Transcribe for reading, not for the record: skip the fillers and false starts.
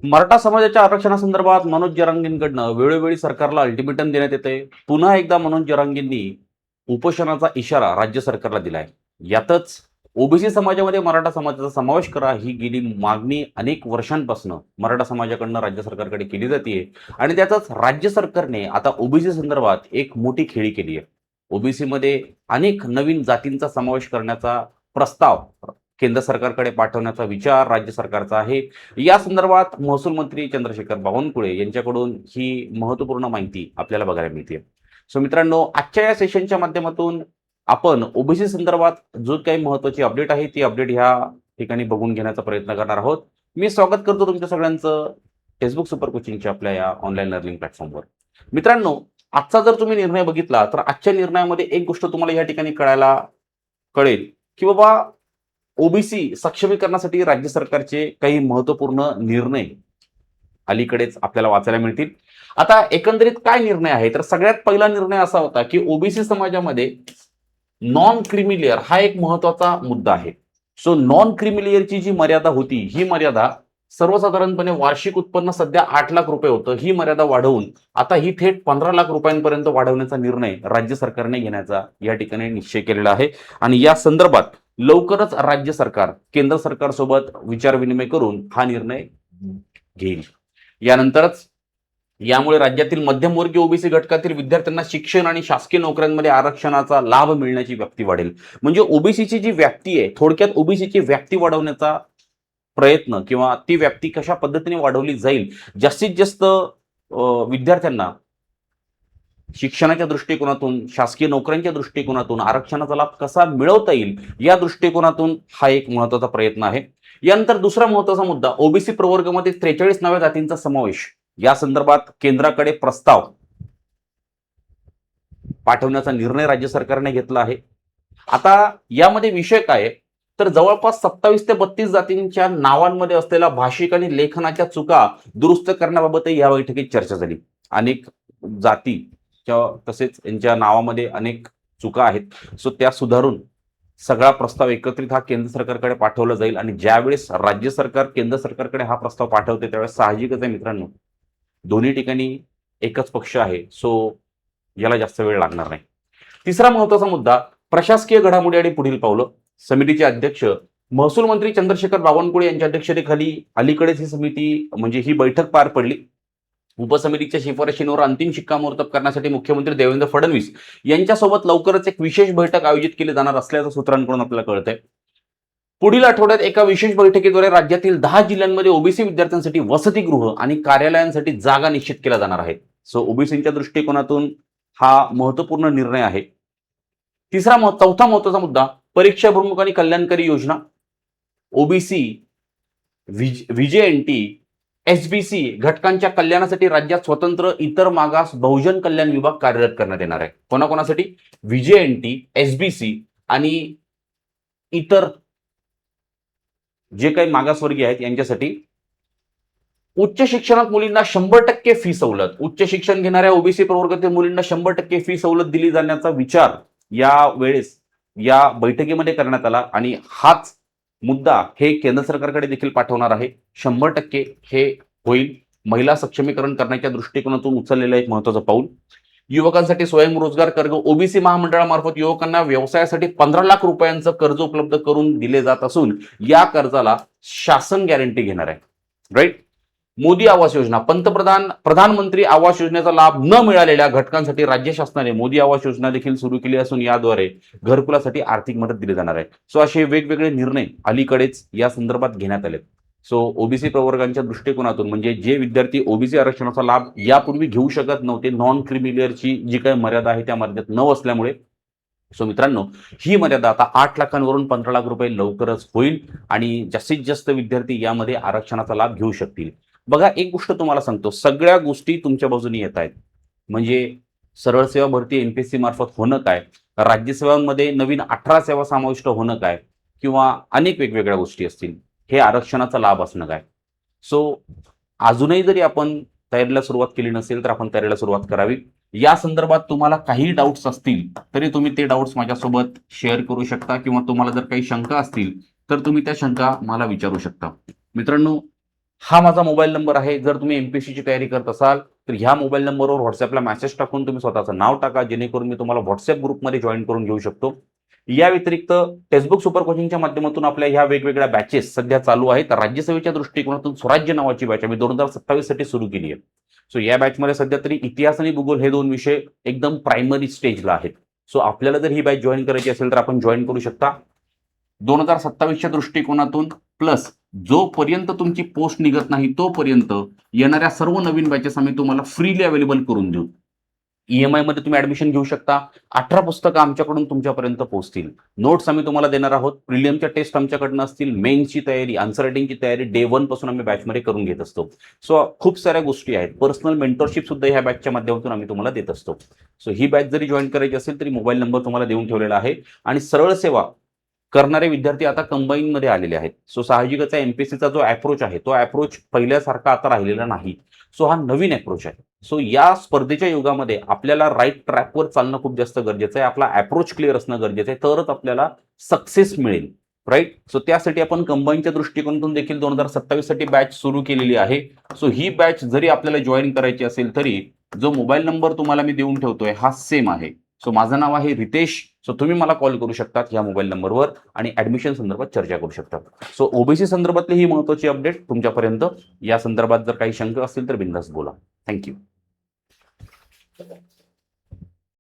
मराठा समाजाच्या आरक्षणासंदर्भात मनोज जरांगेंकडनं वेळोवेळी सरकारला अल्टिमेटम देण्यात येते. पुन्हा एकदा मनोज जरांगेंनी उपोषणाचा इशारा राज्य सरकारला दिलाय. यातच ओबीसी समाजामध्ये मराठा समाजाचा समावेश करा ही गेली मागणी अनेक वर्षांपासून मराठा समाजाकडनं राज्य सरकारकडे केली जाते आणि त्यातच राज्य सरकारने आता ओबीसी संदर्भात एक मोठी खेळी केली आहे. ओबीसी मध्ये अनेक नवीन जातींचा समावेश करण्याचा प्रस्ताव केंद्र सरकारकडे पाठवण्याचा विचार राज्य सरकारचा आहे. या संदर्भात महसूल मंत्री चंद्रशेखर बावनकुळे यांच्याकडून ही महत्त्वपूर्ण माहिती आपल्याला बघायला मिळते. सो मित्रांनो, आजच्या या सेशनच्या माध्यमातून आपण ओबीसी संदर्भात जो काही महत्त्वाची अपडेट आहे ती अपडेट ह्या ठिकाणी बघून घेण्याचा प्रयत्न करणार आहोत. मी स्वागत करतो तुमच्या सगळ्यांचं फेसबुक सुपर कोचिंगच्या आपल्या या ऑनलाईन लर्निंग प्लॅटफॉर्मवर. मित्रांनो, आजचा जर तुम्ही निर्णय बघितला तर आजच्या निर्णयामध्ये एक गोष्ट तुम्हाला या ठिकाणी कळेल की बाबा ओबीसी सक्षमीकरणासाठी राज्य सरकारचे काही महत्त्वपूर्ण निर्णय अलीकडेच आपल्याला वाचायला मिळतील. आता एकंदरीत काय निर्णय आहे तर सगळ्यात पहिला निर्णय असा होता की ओबीसी समाजामध्ये नॉन क्रिमिलेअर हा एक महत्वाचा मुद्दा आहे. सो नॉन क्रिमिलेअरची जी मर्यादा होती ही मर्यादा सर्वसाधारणपणे वार्षिक उत्पन्न सध्या 8 लाख रुपये होतं, ही मर्यादा वाढवून आता ही थेट 15 लाख रुपयांपर्यंत वाढवण्याचा निर्णय राज्य सरकारने घेण्याचा या ठिकाणी निश्चय केलेला आहे. आणि या संदर्भात लवकरच राज्य सरकार केंद्र सरकारसोबत विचारविनिमय करून हा निर्णय घेईल. यानंतरच यामुळे राज्यातील मध्यमवर्गीय ओबीसी घटकातील विद्यार्थ्यांना शिक्षण आणि शासकीय नोकऱ्यांमध्ये आरक्षणाचा लाभ मिळण्याची व्याप्ती वाढेल. म्हणजे ओबीसीची जी व्याप्ती आहे, थोडक्यात ओबीसीची व्याप्ती वाढवण्याचा प्रयत्न किंवा ती व्याप्ती कशा पद्धतीने वाढवली जाईल, जास्तीत जास्त विद्यार्थ्यांना शिक्षणाच्या दृष्टिकोनातून, शासकीय नोकऱ्यांच्या दृष्टिकोनातून आरक्षणाचा लाभ कसा मिळवता येईल या दृष्टिकोनातून हा एक महत्त्वाचा प्रयत्न आहे. यानंतर दुसरा महत्त्वाचा मुद्दा, ओबीसी प्रवर्गामध्ये 43 नव्या जातींचा समावेश. या संदर्भात केंद्राकडे प्रस्ताव पाठवण्याचा निर्णय राज्य सरकारने घेतला आहे. आता यामध्ये विषय काय तर जवळपास 27 ते 32 जातींच्या नावांमध्ये असलेल्या भाषिक आणि लेखनाच्या चुका दुरुस्त करण्याबाबतही या बैठकीत चर्चा झाली. अनेक जाती तसेच यांच्या नावामध्ये अनेक चुका आहेत, सो त्या सुधारून सगळा प्रस्ताव एकत्रित हा केंद्र सरकारकडे पाठवला जाईल. आणि ज्यावेळेस राज्य सरकार केंद्र सरकारकडे हा प्रस्ताव पाठवते त्यावेळेस साहजिकच आहे मित्रांनो, दोन्ही ठिकाणी एकच पक्ष आहे, सो याला जास्त वेळ लागणार नाही. तिसरा महत्वाचा मुद्दा, प्रशासकीय घडामोडी आणि पुढील पावलं. समितीचे अध्यक्ष महसूल मंत्री चंद्रशेखर बावनकुळे यांच्या अध्यक्षतेखाली अलीकडेच ही समिती म्हणजे ही बैठक पार पडली. उपसमितीच्या शिफारशींवर अंतिम शिक्कामोर्तब करण्यासाठी मुख्यमंत्री देवेंद्र फडणवीस यांच्यासोबत लवकरच एक विशेष बैठक आयोजित केली जाणार असल्याचं सूत्रांकडून आपल्याला कळतंय. पुढील आठवड्यात एका विशेष बैठकीद्वारे राज्यातील 10 जिल्ह्यांमध्ये ओबीसी विद्यार्थ्यांसाठी वसतिगृह आणि कार्यालयांसाठी जागा निश्चित केल्या जाणार आहेत. सो ओबीसीच्या दृष्टिकोनातून हा महत्त्वपूर्ण निर्णय आहे. चौथा महत्त्वाचा मुद्दा, परीक्षाभिमुख आणि कल्याणकारी योजना. ओबीसी, व्हीजेएनटी, एसबीसी घटकांच्या कल्याणासाठी राज्यात स्वतंत्र इतर मागास बहुजन कल्याण विभाग कार्यरत करण्यात येणार आहे. कोणाकोणासाठी? व्हीजेएनटी, एसबीसी आणि इतर जे काही मागासवर्गीय आहेत यांच्यासाठी. उच्च शिक्षणात मुलींना 100% फी सवलत. उच्च शिक्षण घेणाऱ्या ओबीसी प्रवर्गातील मुलींना 100% फी सवलत दिली जाण्याचा विचार या वेळेस या बैठकीमध्ये करण्यात आला आणि हाच मुद्दा हे केंद्र सरकारकडे देखील पाठवणार आहे. 100% हे होईल. महिला सक्षमीकरण करण्याच्या दृष्टिकोनातून उचललेलं एक महत्त्वाचं पाऊल. युवकांसाठी स्वयंरोजगार कर्ज. ओबीसी महामंडळामार्फत युवकांना व्यवसायासाठी 15 लाख रुपयांचं कर्ज उपलब्ध करून दिले जात असून या कर्जाला शासन गॅरंटी घेणार आहे. राईट. मोदी आवास योजना. प्रधानमंत्री आवास योजनेचा लाभ न मिळालेल्या घटकांसाठी राज्य शासनाने मोदी आवास योजना देखील सुरू केली असून याद्वारे घरकुलासाठी आर्थिक मदत दिली जाणार आहे. सो असे वेगवेगळे निर्णय अलीकडेच या संदर्भात घेण्यात आले. सो ओबीसी प्रवर्गांच्या दृष्टिकोनातून म्हणजे जे विद्यार्थी ओबीसी आरक्षणाचा लाभ यापूर्वी घेऊ शकत नव्हते, नॉन क्रिमिलेअरची जी काही मर्यादा आहे त्या मर्यादेत न बसल्यामुळे, सो मित्रांनो ही मर्यादा आता 8 लाखांवरून 15 लाख रुपये लवकरच होईल आणि जास्तीत जास्त विद्यार्थी यामध्ये आरक्षणाचा लाभ घेऊ शकतील. बघा, एक गोष्ट तुम्हाला सांगतो, सगळ्या गोष्टी तुमच्या बाजूने येत आहेत. म्हणजे सरळ सेवा भरती एमपीएससी मार्फत होणं काय, राज्यसेवांमध्ये नवीन 18 सेवा समाविष्ट होणं काय, किंवा अनेक वेगवेगळ्या गोष्टी असतील, हे आरक्षणाचा लाभ असणं काय. सो अजूनही जरी आपण तयारीला सुरुवात केली नसेल तर आपण तयारीला सुरुवात करावी. या संदर्भात तुम्हाला काही डाऊट्स असतील तरी तुम्ही ते डाऊट्स माझ्यासोबत शेअर करू शकता किंवा तुम्हाला जर काही शंका असतील तर तुम्ही त्या शंका मला विचारू शकता. मित्रांनो, हा माझा मोबाईल नंबर आहे. जर तुम्ही एमपीएससीची तयारी करत असाल तर ह्या मोबाईल नंबरवर व्हॉट्सअपला मेसेज टाकून तुम्ही स्वतःचं नाव टाका, जेणेकरून मी तुम्हाला व्हॉट्सअप ग्रुपमध्ये जॉईन करून घेऊ शकतो. या व्यतिरिक्त टेक्स्टबुक सुपर कोचिंगच्या माध्यमातून आपल्या ह्या वेगवेगळ्या बॅचेस सध्या चालू आहेत. राज्यसेवेच्या दृष्टिकोनातून स्वराज्य नावाची बॅच आम्ही 2027 साठी सुरू केली आहे. सो या बॅचमध्ये सध्या तरी इतिहास आणि भूगोल हे 2 विषय एकदम प्रायमरी स्टेजला आहेत. सो आपल्याला जर ही बॅच जॉईन करायची असेल तर आपण जॉईन करू शकता. 2027च्या दृष्टिकोनातून प्लस जोपर्यंत तुमची पोस्ट निघत नाही तोपर्यंत येणाऱ्या सर्व नवीन बॅचेस आम्ही तुम्हाला फ्रीली अवेलेबल करून देऊ. ईएमआय मध्ये तुम्ही ऍडमिशन घेऊ शकता. 18 पुस्तकं आमच्याकडून तुमच्यापर्यंत पोहोचतील. नोट्स आम्ही तुम्हाला देणार आहोत. प्रिलियमच्या टेस्ट आमच्याकडनं असतील. मेन्सची तयारी, आन्सर रायटिंगची तयारी डे 1 पासून आम्ही बॅचमध्ये करून घेत असतो. सो खूप साऱ्या गोष्टी आहेत. पर्सनल मेंटरशिप सुद्धा ह्या बॅचच्या माध्यमातून आम्ही तुम्हाला देत असतो. सो ही बॅच जरी जॉईन करायची असेल तरी मोबाईल नंबर तुम्हाला देऊन ठेवलेला आहे. आणि सरळ सेवा करणारे विद्यार्थी आता कंबाईन मध्ये आलेले आहेत. सो साहजिकच एमपीएससीचा जो अप्रोच आहे तो अप्रोच पहिल्यासारखा आता राहिलेला नाही. सो हा नवीन अप्रोच आहे. सो या स्पर्धेच्या युगामध्ये आपल्याला राईट ट्रॅकवर चालणं खूप जास्त गरजेचं आहे. आपला अप्रोच क्लिअर असणं गरजेचं आहे, तरच आपल्याला सक्सेस मिळेल. राईट. सो त्यासाठी आपण कंबाईनच्या दृष्टिकोनातून देखील 2027 साठी बॅच सुरू केलेली आहे. सो ही बॅच जरी आपल्याला जॉईन करायची असेल तरी जो मोबाईल नंबर तुम्हाला मी देऊन ठेवतोय हा सेम आहे. सो माझं नाव आहे रितेश. सो तुम्ही मला कॉल करू शकतात या मोबाईल नंबरवर आणि ऍडमिशन संदर्भात चर्चा करू शकतात. सो ओबीसी संदर्भातली ही महत्त्वाची अपडेट तुमच्यापर्यंत. या संदर्भात जर काही शंका असतील तर बिनधास्त बोला. थँक्यू.